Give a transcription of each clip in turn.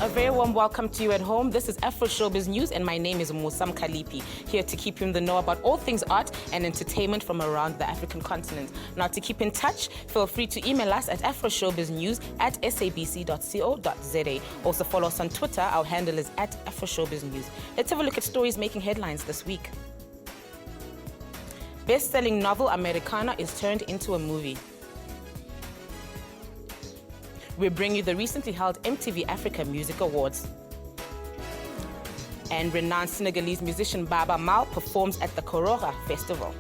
A very warm welcome to you at home. This is AfroShowBiz News and my name is Musam Khalipi, here to keep you in the know about all things art and entertainment from around the African continent. Now, to keep in touch, feel free to email us at afroshow.biznews@sabc.co.za. Also follow us on Twitter. Our handle is @AfroShowBizNews. Let's have a look at stories making headlines this week. Best-selling novel Americana is turned into a movie. We bring you the recently held MTV Africa Music Awards. And renowned Senegalese musician Baba Mal performs at the Koroga Festival.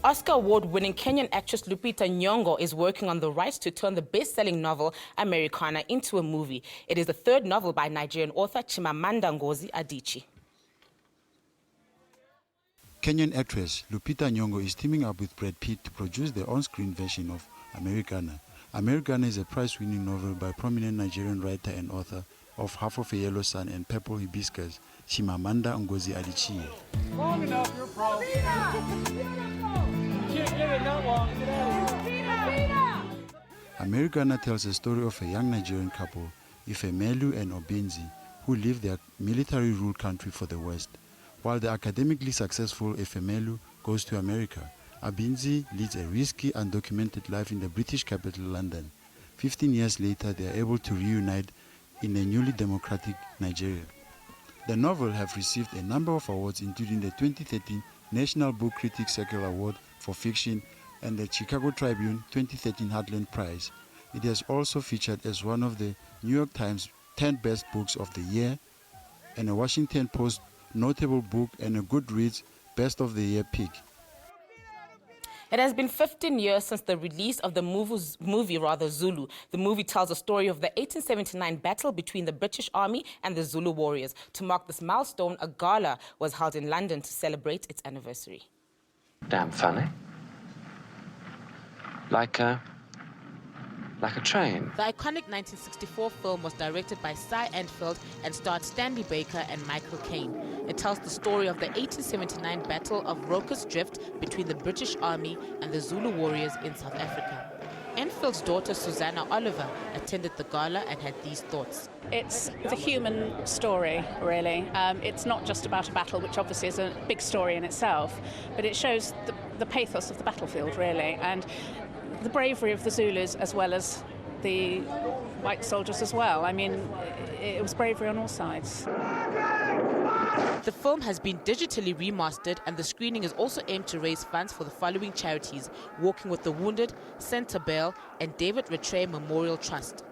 Oscar award-winning Kenyan actress Lupita Nyongo is working on the rights to turn the best-selling novel Americana into a movie. It is the third novel by Nigerian author Chimamanda Ngozi Adichie. Kenyan actress Lupita Nyongo is teaming up with Brad Pitt to produce the on-screen version of Americana. Americana is a prize-winning novel by prominent Nigerian writer and author of Half of a Yellow Sun and Purple Hibiscus, Chimamanda Ngozi Adichie. Long enough, you're pro. You can't get it that long. Americana tells the story of a young Nigerian couple, Ifemelu and Obenzi, who leave their military-ruled country for the West. While the academically successful Ifemelu goes to America, Abinzi leads a risky, undocumented life in the British capital, London. 15 years later, they are able to reunite in a newly democratic Nigeria. The novel has received a number of awards, including the 2013 National Book Critics Circle Award for Fiction and the Chicago Tribune 2013 Heartland Prize. It has also featured as one of the New York Times 10 Best Books of the Year and a Washington Post Notable Book and a Goodreads Best of the Year pick. It has been 15 years since the release of the movie Zulu. The movie tells the story of the 1879 battle between the British Army and the Zulu warriors. To mark this milestone, a gala was held in London to celebrate its anniversary. Damn funny. Like a train. The iconic 1964 film was directed by Cy Entfeld and starred Stanley Baker and Michael Caine. It tells the story of the 1879 Battle of Roker's Drift between the British Army and the Zulu warriors in South Africa. Entfeld's daughter Susanna Oliver attended the gala and had these thoughts. It's the human story, really. It's not just about a battle, which obviously is a big story in itself, but it shows the pathos of the battlefield, really, and the bravery of the Zulus as well as the white soldiers as well. I mean, it was bravery on all sides. The film has been digitally remastered and the screening is also aimed to raise funds for the following charities: Walking with the Wounded, Centre Bell and David Rattray Memorial Trust.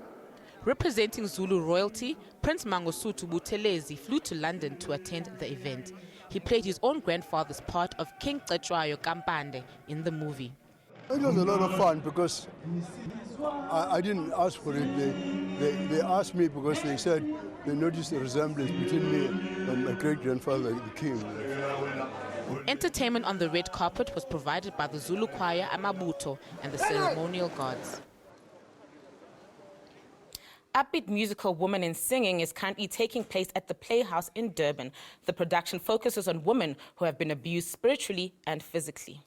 Representing Zulu royalty, Prince Mangosuthu Buthelezi flew to London to attend the event. He played his own grandfather's part of King Cetshwayo Kampande in the movie. It was a lot of fun because I didn't ask for it. They asked me because they said they noticed the resemblance between me and my great-grandfather, the king. Entertainment on the red carpet was provided by the Zulu choir Amabuto and the ceremonial guards. Upbeat musical Women in Singing is currently taking place at the Playhouse in Durban. The production focuses on women who have been abused spiritually and physically.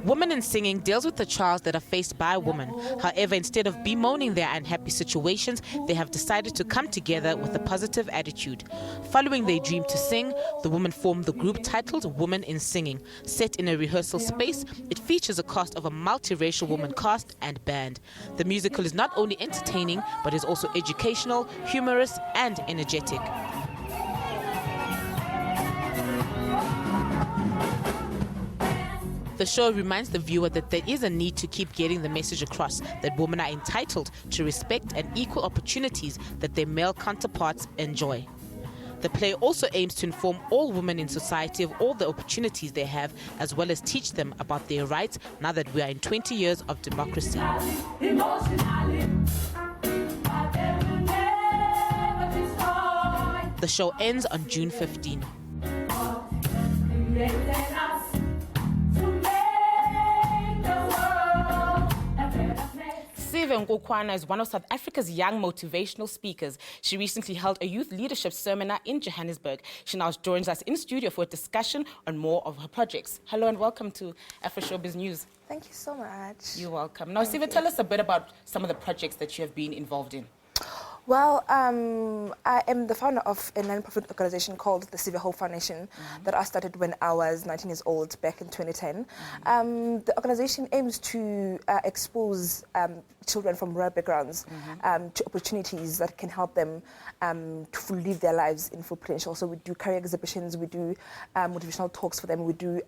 Women in Singing deals with the trials that are faced by women. However, instead of bemoaning their unhappy situations, they have decided to come together with a positive attitude. Following their dream to sing, the women formed the group titled Women in Singing. Set in a rehearsal space, it features a cast of a multiracial woman cast and band. The musical is not only entertaining, but is also educational, humorous, and energetic. The show reminds the viewer that there is a need to keep getting the message across that women are entitled to respect and equal opportunities that their male counterparts enjoy. The play also aims to inform all women in society of all the opportunities they have, as well as teach them about their rights now that we are in 20 years of democracy. The show ends on June 15. Sive Nkukwana is one of South Africa's young motivational speakers. She recently held a youth leadership seminar in Johannesburg. She now joins us in studio for a discussion on more of her projects. Hello and welcome to AfroShowBiz News. Thank you so much. You're welcome. Now, Sive, tell us a bit about some of the projects that you have been involved in. Well, I am the founder of a non-profit organization called the Sive Hope Foundation that I started when I was 19 years old back in 2010. The organization aims to expose children from rural backgrounds to opportunities that can help them to live their lives in full potential. So we do career exhibitions, we do motivational talks for them, we do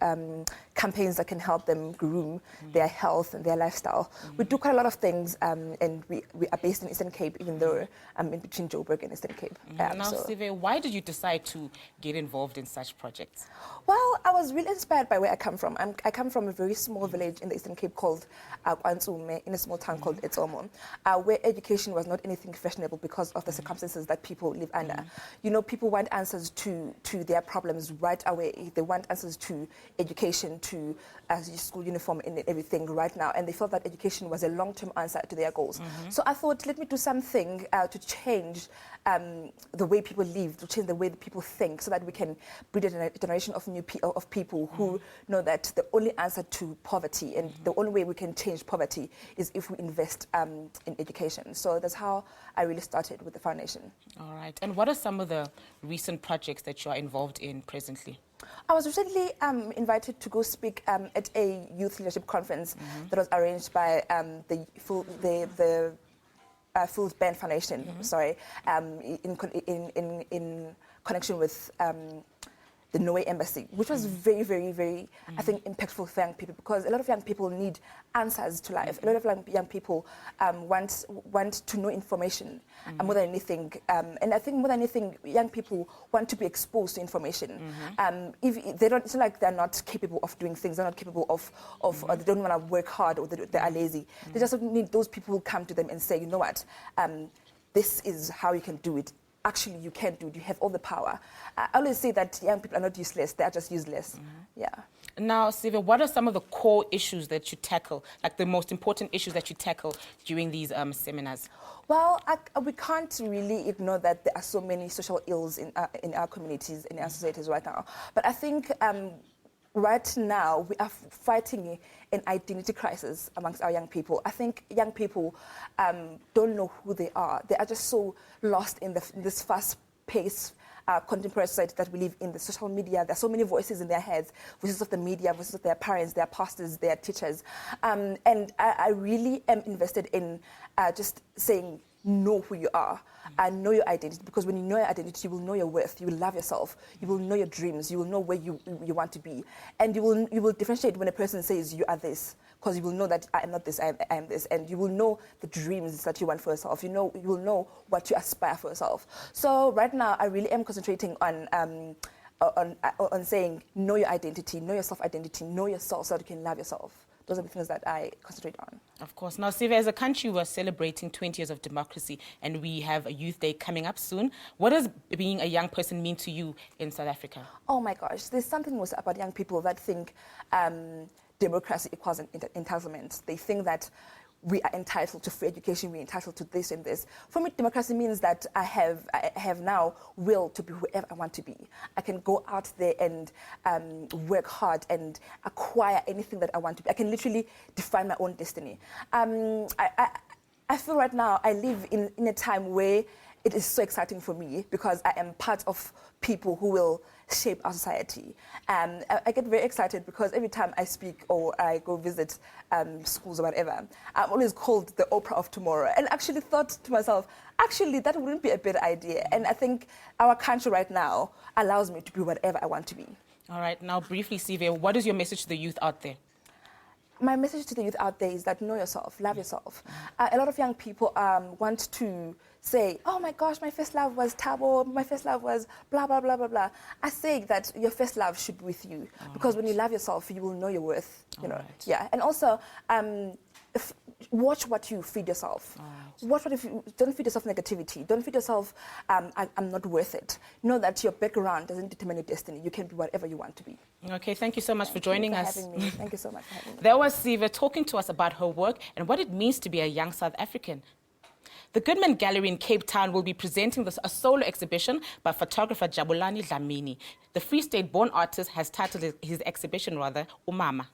campaigns that can help them groom their health and their lifestyle. We do quite a lot of things, and we are based in Eastern Cape, even though I'm in between Joburg and Eastern Cape. Now, Sive, why did you decide to get involved in such projects? Well, I was really inspired by where I come from. I come from a very small village in the Eastern Cape called Kwanzume, in a small town called Etsomo, where education was not anything fashionable because of the circumstances that people live under. You know, people want answers to their problems right away. They want answers to education, to school uniform and everything right now, and they felt that education was a long-term answer to their goals. So I thought, let me do something to change the way people live, to change the way that people think, so that we can breed a generation of of people who know that the only answer to poverty and the only way we can change poverty is if we invest in education. So that's how I really started with the foundation. All right. And what are some of the recent projects that you are involved in presently? I was recently invited to go speak at a youth leadership conference that was arranged by the Fool's Band Foundation, in connection with the Norway Embassy, which was very, very, very, I think, impactful for young people, because a lot of young people need answers to life. A lot of young people want to know information more than anything. And I think more than anything, young people want to be exposed to information. If they don't, it's not like they're not capable of doing things, they're not capable of or they don't want to work hard, or they are lazy. They just need those people who come to them and say, you know what, this is how you can do it. Actually, you can do it. You have all the power. I always say that young people are not useless. They are just useless. Yeah. Now, Sive, what are some of the core issues that you tackle, like the most important issues that you tackle during these seminars? Well, we can't really ignore that there are so many social ills in our communities, in our societies right now. But I think right now we are fighting an identity crisis amongst our young people. I think young people don't know who they are. They are just so lost in this fast-paced contemporary society that we live in, the social media. There are so many voices in their heads, voices of the media, voices of their parents, their pastors, their teachers. And I really am invested in just saying, know who you are and know your identity, because when you know your identity, you will know your worth, you will love yourself, you will know your dreams, you will know where you want to be, and you will differentiate when a person says you are this, because you will know that I am not this, I am this, and you will know the dreams that you want for yourself. You will know what you aspire for yourself. So right now, I really am concentrating on saying know your identity, know your self-identity, know yourself, so that you can love yourself. Those are the things that I concentrate on. Of course. Now, Sive, as a country, we're celebrating 20 years of democracy, and we have a Youth Day coming up soon. What does being a young person mean to you in South Africa? Oh my gosh, there's something also about young people that think democracy equals entitlement. They think that we are entitled to free education, we're entitled to this and this. For me, democracy means that I have now will to be whoever I want to be. I can go out there and work hard and acquire anything that I want to be. I can literally define my own destiny. I feel right now I live in a time where it is so exciting for me, because I am part of people who will shape our society. I get very excited because every time I speak or I go visit schools or whatever, I'm always called the Oprah of tomorrow. And actually thought to myself, actually that wouldn't be a bad idea. And I think our country right now allows me to be whatever I want to be. All right, now briefly, Sive, what is your message to the youth out there? My message to the youth out there is that know yourself, love yourself. A lot of young people want to say, oh my gosh, my first love was Tabo, my first love was blah, blah, blah, blah, blah. I say that your first love should be with you. Because when you love yourself, you will know your worth, you know. Yeah, and also, watch what you feed yourself. Watch what if you don't feed yourself negativity. Don't feed yourself, I'm not worth it. Know that your background doesn't determine your destiny. You can be whatever you want to be. Okay, thank you so much for joining us. Having me. Thank you so much for having me. There was Siva talking to us about her work and what it means to be a young South African. The Goodman Gallery in Cape Town will be presenting a solo exhibition by photographer Jabulani Lamini. The Free State-born artist has titled his exhibition, Umama.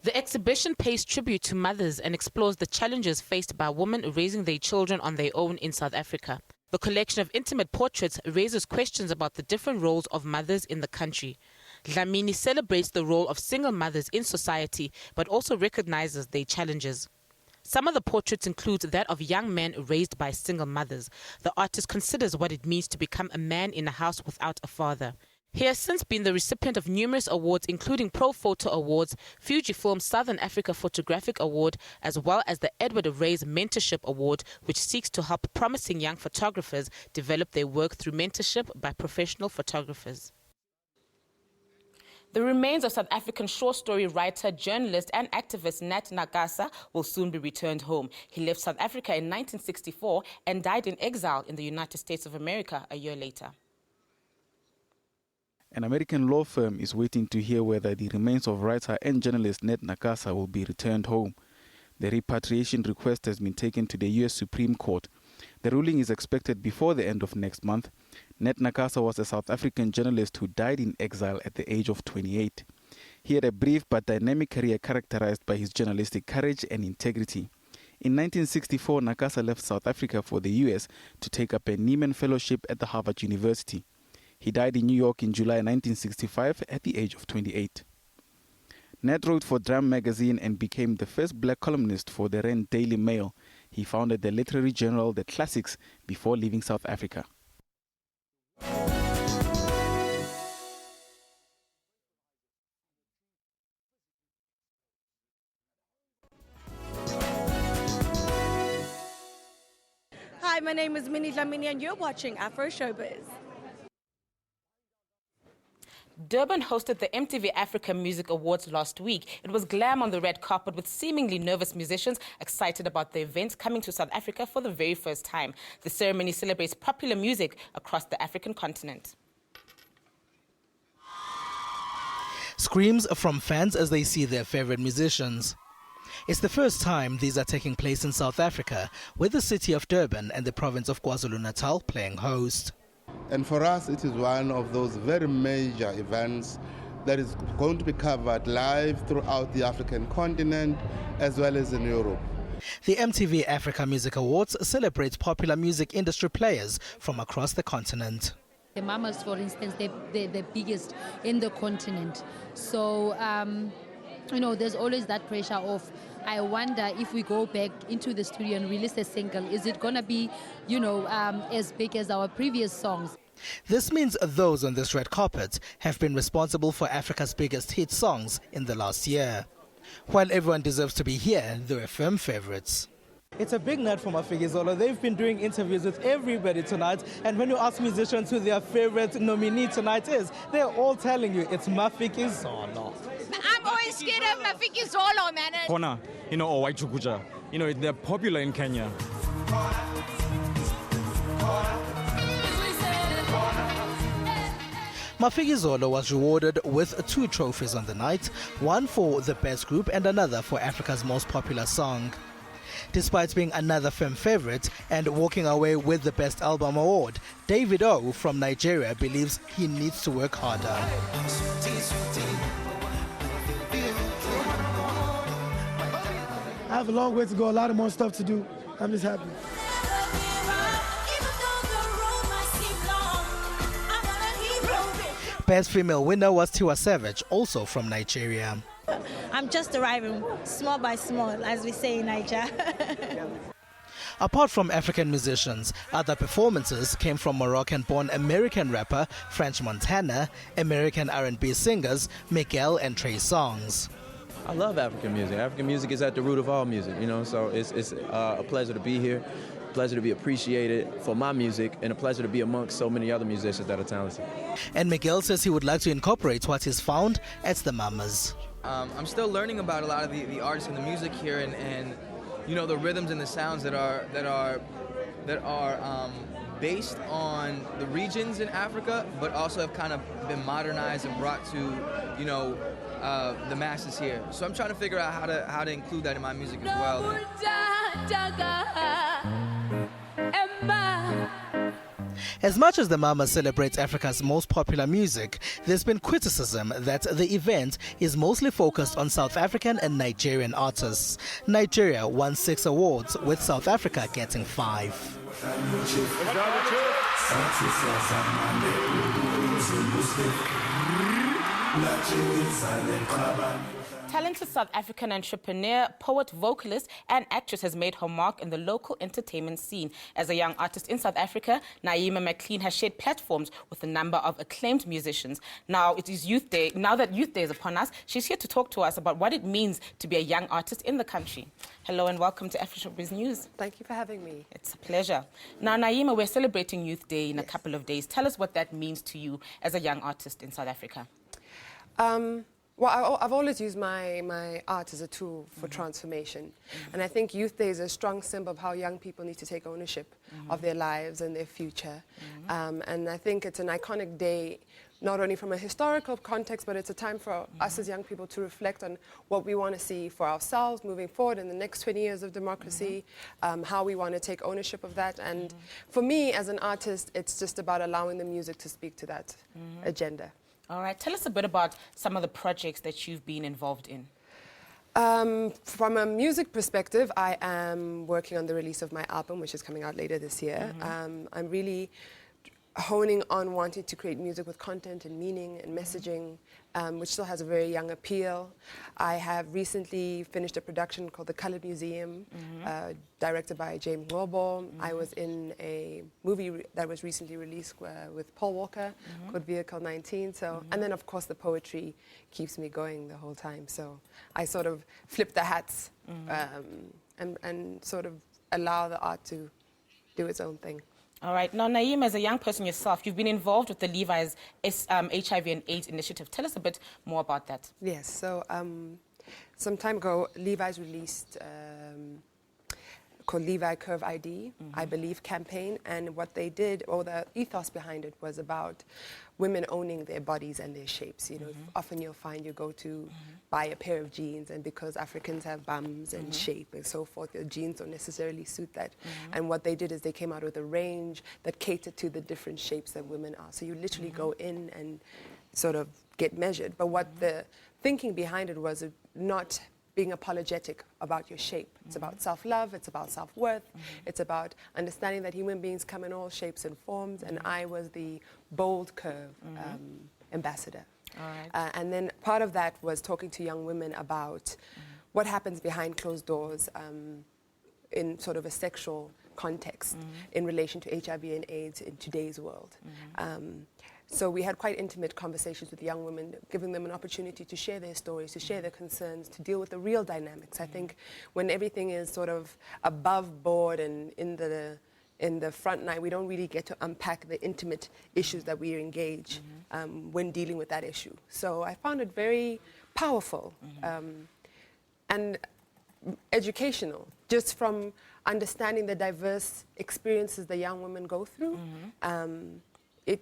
The exhibition pays tribute to mothers and explores the challenges faced by women raising their children on their own in South Africa. The collection of intimate portraits raises questions about the different roles of mothers in the country. Lamini celebrates the role of single mothers in society, but also recognizes their challenges. Some of the portraits include that of young men raised by single mothers. The artist considers what it means to become a man in a house without a father. He has since been the recipient of numerous awards, including Pro Photo Awards, Fujifilm Southern Africa Photographic Award, as well as the Edward Reyes Mentorship Award, which seeks to help promising young photographers develop their work through mentorship by professional photographers. The remains of South African short story writer, journalist and activist Nat Nakasa will soon be returned home. He left South Africa in 1964 and died in exile in the United States of America a year later. An American law firm is waiting to hear whether the remains of writer and journalist Nat Nakasa will be returned home. The repatriation request has been taken to the U.S. Supreme Court. The ruling is expected before the end of next month. Nat Nakasa was a South African journalist who died in exile at the age of 28. He had a brief but dynamic career characterized by his journalistic courage and integrity. In 1964, Nakasa left South Africa for the U.S. to take up a Nieman Fellowship at the Harvard University. He died in New York in July 1965 at the age of 28. Nat wrote for Drum magazine and became the first black columnist for the Rand Daily Mail. He founded the literary journal The Classics before leaving South Africa. Hi, my name is Nat Lamini and you're watching AfroShowBiz. Durban hosted the MTV Africa Music Awards last week. It was glam on the red carpet with seemingly nervous musicians excited about the event coming to South Africa for the very first time. The ceremony celebrates popular music across the African continent. Screams from fans as they see their favorite musicians. It's the first time these are taking place in South Africa, with the city of Durban and the province of KwaZulu-Natal playing host. And for us, it is one of those very major events that is going to be covered live throughout the African continent as well as in Europe. The MTV Africa Music Awards celebrates popular music industry players from across the continent. The Mamas, for instance, they're the biggest in the continent. So, there's always that pressure of, I wonder if we go back into the studio and release a single, is it going to be, as big as our previous songs? This means those on this red carpet have been responsible for Africa's biggest hit songs in the last year. While everyone deserves to be here, there are firm favorites. It's a big night for Mafikizolo. They've been doing interviews with everybody tonight, and when you ask musicians who their favorite nominee tonight is, they're all telling you it's Mafikizolo. I'm always scared of Mafikizolo, man. Kona, or Waichukuja. They're popular in Kenya. Mafikizolo was rewarded with 2 trophies on the night, one for the best group and another for Africa's most popular song. Despite being another firm favorite and walking away with the Best Album award, David O from Nigeria believes he needs to work harder. I have a long way to go, a lot of more stuff to do. I'm just happy. Best female winner was Tiwa Savage, also from Nigeria. I'm just arriving small by small, as we say in Nigeria. Apart from African musicians, other performances came from Moroccan-born American rapper French Montana, American R&B singers Miguel and Trey Songz. I love African music. African music is at the root of all music, you know, so it's a pleasure to be here, pleasure to be appreciated for my music, and a pleasure to be amongst so many other musicians that are talented. And Miguel says he would like to incorporate what he's found at the Mamas. I'm still learning about a lot of the artists and the music here, and you know, the rhythms and the sounds that are based on the regions in Africa, but also have kind of been modernized and brought to, you know, the masses here. So I'm trying to figure out how to include that in my music as well. As much as the Mama celebrates Africa's most popular music, there's been criticism that the event is mostly focused on South African and Nigerian artists. Nigeria won 6 awards, with South Africa getting 5. Talented South African entrepreneur, poet, vocalist, and actress has made her mark in the local entertainment scene. As a young artist in South Africa, Naima Mle has shared platforms with a number of acclaimed musicians. Now it is Youth Day. Now that Youth Day is upon us, she's here to talk to us about what it means to be a young artist in the country. Hello and welcome to AfroShowBiz News. Thank you for having me. It's a pleasure. Now, Naima, we're celebrating Youth Day in a couple of days. Tell us what that means to you as a young artist in South Africa. Well, I've always used my art as a tool for transformation. And I think Youth Day is a strong symbol of how young people need to take ownership of their lives and their future. And I think it's an iconic day, not only from a historical context, but it's a time for us as young people to reflect on what we want to see for ourselves moving forward in the next 20 years of democracy, how we want to take ownership of that. And for me, as an artist, it's just about allowing the music to speak to that agenda. All right. Tell us a bit about some of the projects that you've been involved in. From a music perspective, I am working on the release of my album, which is coming out later this year. I'm really honing on wanting to create music with content and meaning and messaging, which still has a very young appeal. I have recently finished a production called The Colored Museum, directed by James Ngobo. I was in a movie that was recently released with Paul Walker called Vehicle 19. So, and then of course the poetry keeps me going the whole time. So I sort of flip the hats and sort of allow the art to do its own thing. All right. Now, Naima, as a young person yourself, you've been involved with the Levi's HIV and AIDS initiative. Tell us a bit more about that. Yes. So some time ago, Levi's released called Levi Curve ID, I Believe campaign. And what they did, or the ethos behind it, was about women owning their bodies and their shapes. You know, often you'll find you go to buy a pair of jeans, and because Africans have bums and shape and so forth, the jeans don't necessarily suit that. And what they did is they came out with a range that catered to the different shapes that women are. So you literally go in and sort of get measured. But what the thinking behind it was not being apologetic about your shape. It's about self-love, it's about self-worth, it's about understanding that human beings come in all shapes and forms, and I was the bold curve ambassador. All right. And then part of that was talking to young women about what happens behind closed doors in sort of a sexual context in relation to HIV and AIDS in today's world. So we had quite intimate conversations with young women, giving them an opportunity to share their stories, to share their concerns, to deal with the real dynamics. I think when everything is sort of above board and in the front line, we don't really get to unpack the intimate issues that we engage when dealing with that issue. So I found it very powerful and educational, just from understanding the diverse experiences the young women go through.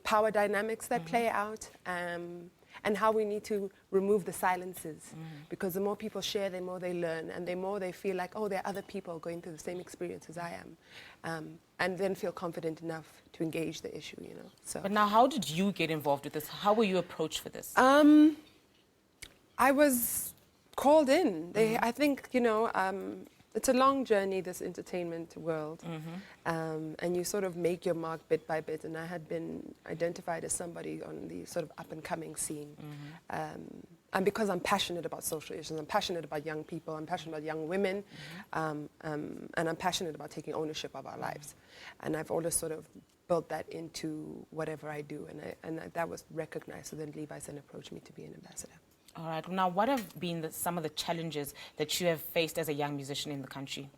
Power dynamics that play out, and how we need to remove the silences. Because the more people share, the more they learn, and the more they feel like, oh, there are other people going through the same experience as I am. And then feel confident enough to engage the issue, you know. So. But now, how did you get involved with this? How were you approached for this? I was called in. I think, you know, it's a long journey, this entertainment world, and you sort of make your mark bit by bit, and I had been identified as somebody on the sort of up-and-coming scene. And because I'm passionate about social issues, I'm passionate about young people, I'm passionate about young women, and I'm passionate about taking ownership of our lives. And I've always sort of built that into whatever I do, and that was recognized, so then Levi's then approached me to be an ambassador. All right. Now, what have been some of the challenges that you have faced as a young musician in the country?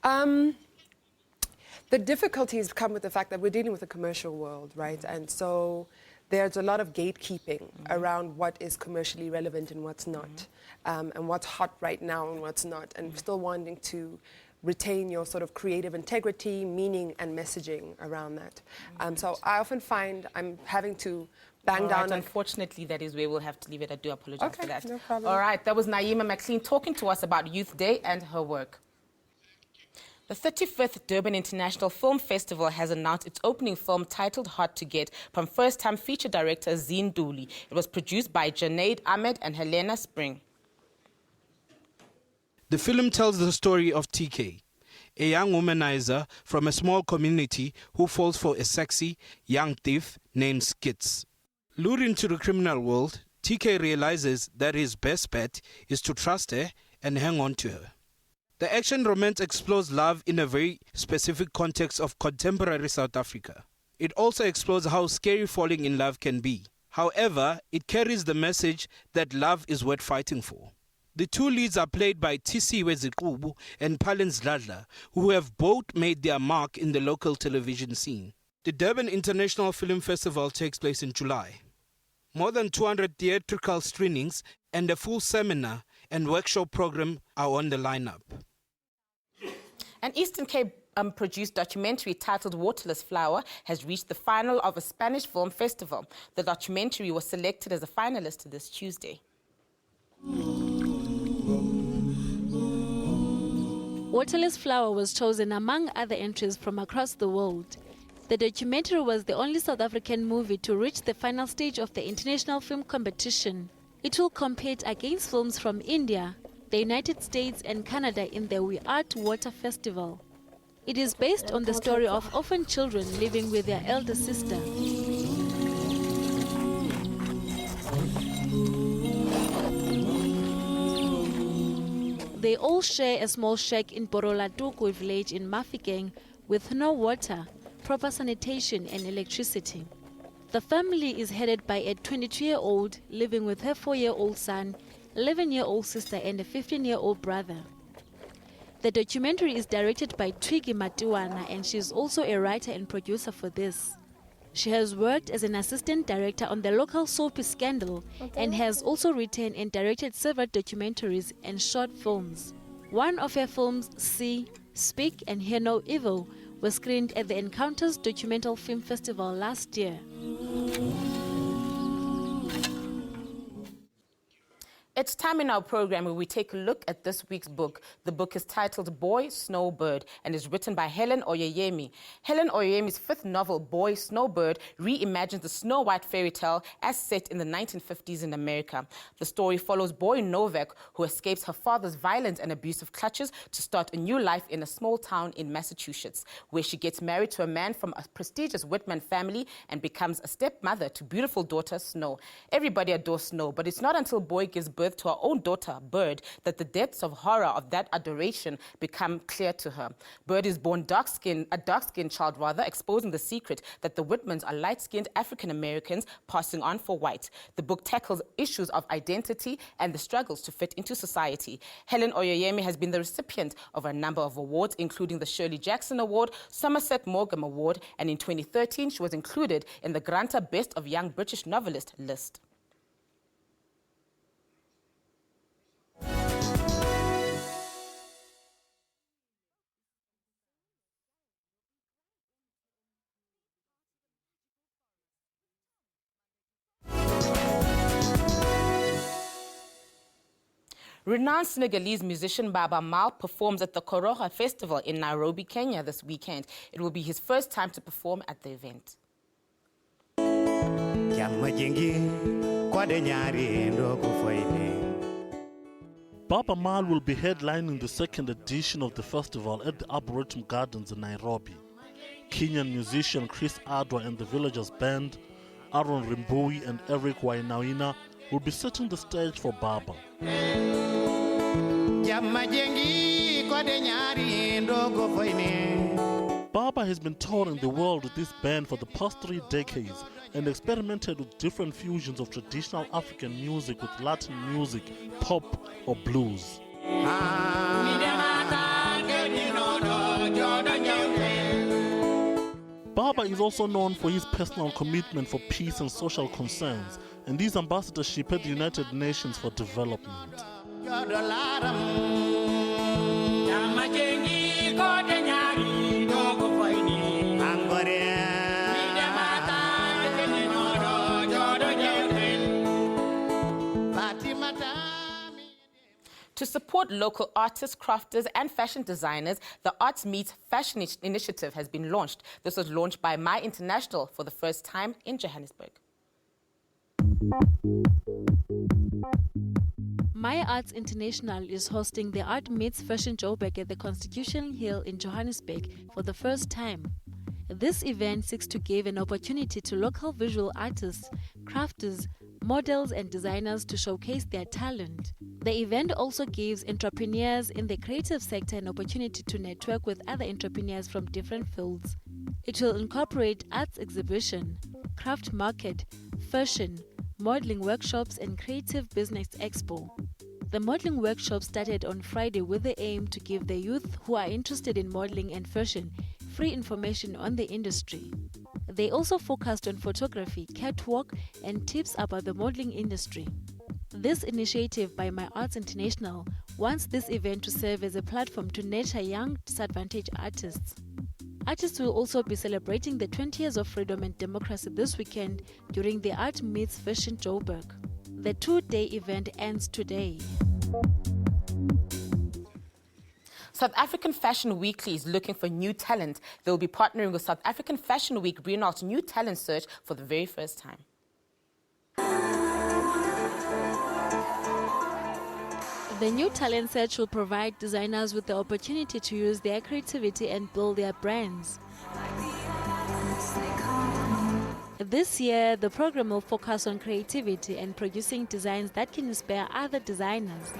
The difficulties come with the fact that we're dealing with a commercial world, right? And so there's a lot of gatekeeping around what is commercially relevant and what's not, and what's hot right now and what's not, and still wanting to retain your sort of creative integrity, meaning, and messaging around that. So I often find I'm having to bang down. Unfortunately, that is where we'll have to leave it. I do apologize for that. No problem. All right, that was Naima Mle talking to us about Youth Day and her work. The 35th Durban International Film Festival has announced its opening film titled Hard to Get from first-time feature director Zine Dooley. It was produced by Junaid Ahmed and Helena Spring. The film tells the story of TK, a young womanizer from a small community who falls for a sexy young thief named Skits. Lured into the criminal world, TK realizes that his best bet is to trust her and hang on to her. The action romance explores love in a very specific context of contemporary South Africa. It also explores how scary falling in love can be. However, it carries the message that love is worth fighting for. The two leads are played by Tisiwe Zikubu and Palens Dladla, who have both made their mark in the local television scene. The Durban International Film Festival takes place in July. More than 200 theatrical screenings and a full seminar and workshop program are on the lineup. An Eastern Cape produced documentary titled Waterless Flower has reached the final of a Spanish film festival. The documentary was selected as a finalist this Tuesday. Waterless Flower was chosen among other entries from across the world. The documentary was the only South African movie to reach the final stage of the international film competition. It will compete against films from India, the United States and Canada in the We Art Water Festival. It is based on the story of orphan children living with their elder sister. They all share a small shack in Borolatuku village in Mafikeng with no water, proper sanitation and electricity. The family is headed by a 22-year-old living with her 4-year-old son, 11-year-old sister and a 15-year-old brother. The documentary is directed by Twigi Matiwana and she is also a writer and producer for this. She has worked as an assistant director on the local soapy Scandal and has also written and directed several documentaries and short films. One of her films, See, Speak and Hear No Evil, was screened at the Encounters Documental Film Festival last year. It's time in our program where we take a look at this week's book. The book is titled Boy, Snowbird and is written by Helen Oyeyemi. Helen Oyeyemi's fifth novel, Boy, Snowbird, reimagines the Snow White fairy tale as set in the 1950s in America. The story follows Boy Novak, who escapes her father's violent and abusive clutches to start a new life in a small town in Massachusetts, where she gets married to a man from a prestigious Whitman family and becomes a stepmother to beautiful daughter Snow. Everybody adores Snow, but it's not until Boy gives birth to her own daughter, Bird, that the depths of horror of that adoration become clear to her. Bird is born a dark-skinned child, exposing the secret that the Whitmans are light-skinned African Americans passing on for white. The book tackles issues of identity and the struggles to fit into society. Helen Oyeyemi has been the recipient of a number of awards, including the Shirley Jackson Award, Somerset Maugham Award, and in 2013 she was included in the Granta Best of Young British Novelist list. Renowned Senegalese musician Baba Mal performs at the Koroga Festival in Nairobi, Kenya this weekend. It will be his first time to perform at the event. Baba Mal will be headlining the second edition of the festival at the Arboretum Gardens in Nairobi. Kenyan musician Chris Adwa and the Villagers Band, Aaron Rimbui and Eric Wainawina will be setting the stage for Baba. Baba has been touring the world with this band for the past 3 decades and experimented with different fusions of traditional African music with Latin music, pop or blues. Baba is also known for his personal commitment for peace and social concerns and his ambassadorship at the United Nations for Development. To support local artists, crafters and fashion designers, the Arts Meets Fashion Initiative has been launched. This was launched by My International for the first time in Johannesburg. My Arts International is hosting the Art Meets Fashion Joburg at the Constitution Hill in Johannesburg for the first time. This event seeks to give an opportunity to local visual artists, crafters, models and designers to showcase their talent. The event also gives entrepreneurs in the creative sector an opportunity to network with other entrepreneurs from different fields. It will incorporate arts exhibition, craft market, fashion, modeling workshops and creative business expo. The modeling workshop started on Friday with the aim to give the youth who are interested in modeling and fashion free information on the industry. They also focused on photography, catwalk, and tips about the modeling industry. This initiative by My Arts International wants this event to serve as a platform to nurture young disadvantaged artists. Artists will also be celebrating the 20 years of freedom and democracy this weekend during the Art Meets Fashion Joburg. The 2-day event ends today. South African Fashion Weekly is looking for new talent. They will be partnering with South African Fashion Week, bringing out new talent search for the very first time. The new talent search will provide designers with the opportunity to use their creativity and build their brands. This year, the program will focus on creativity and producing designs that can inspire other designers.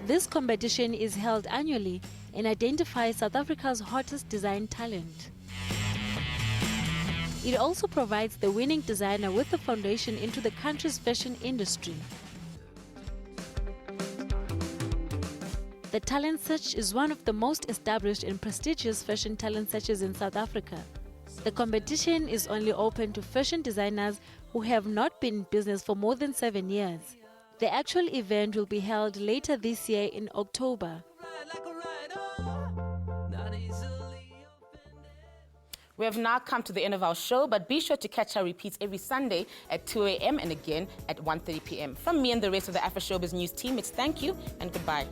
This competition is held annually and identifies South Africa's hottest design talent. It also provides the winning designer with the foundation into the country's fashion industry. The talent search is one of the most established and prestigious fashion talent searches in South Africa. The competition is only open to fashion designers who have not been in business for more than 7 years. The actual event will be held later this year in October. We have now come to the end of our show, but be sure to catch our repeats every Sunday at 2 a.m. and again at 1:30 p.m. From me and the rest of the AfroShowBiz news team, it's thank you and goodbye.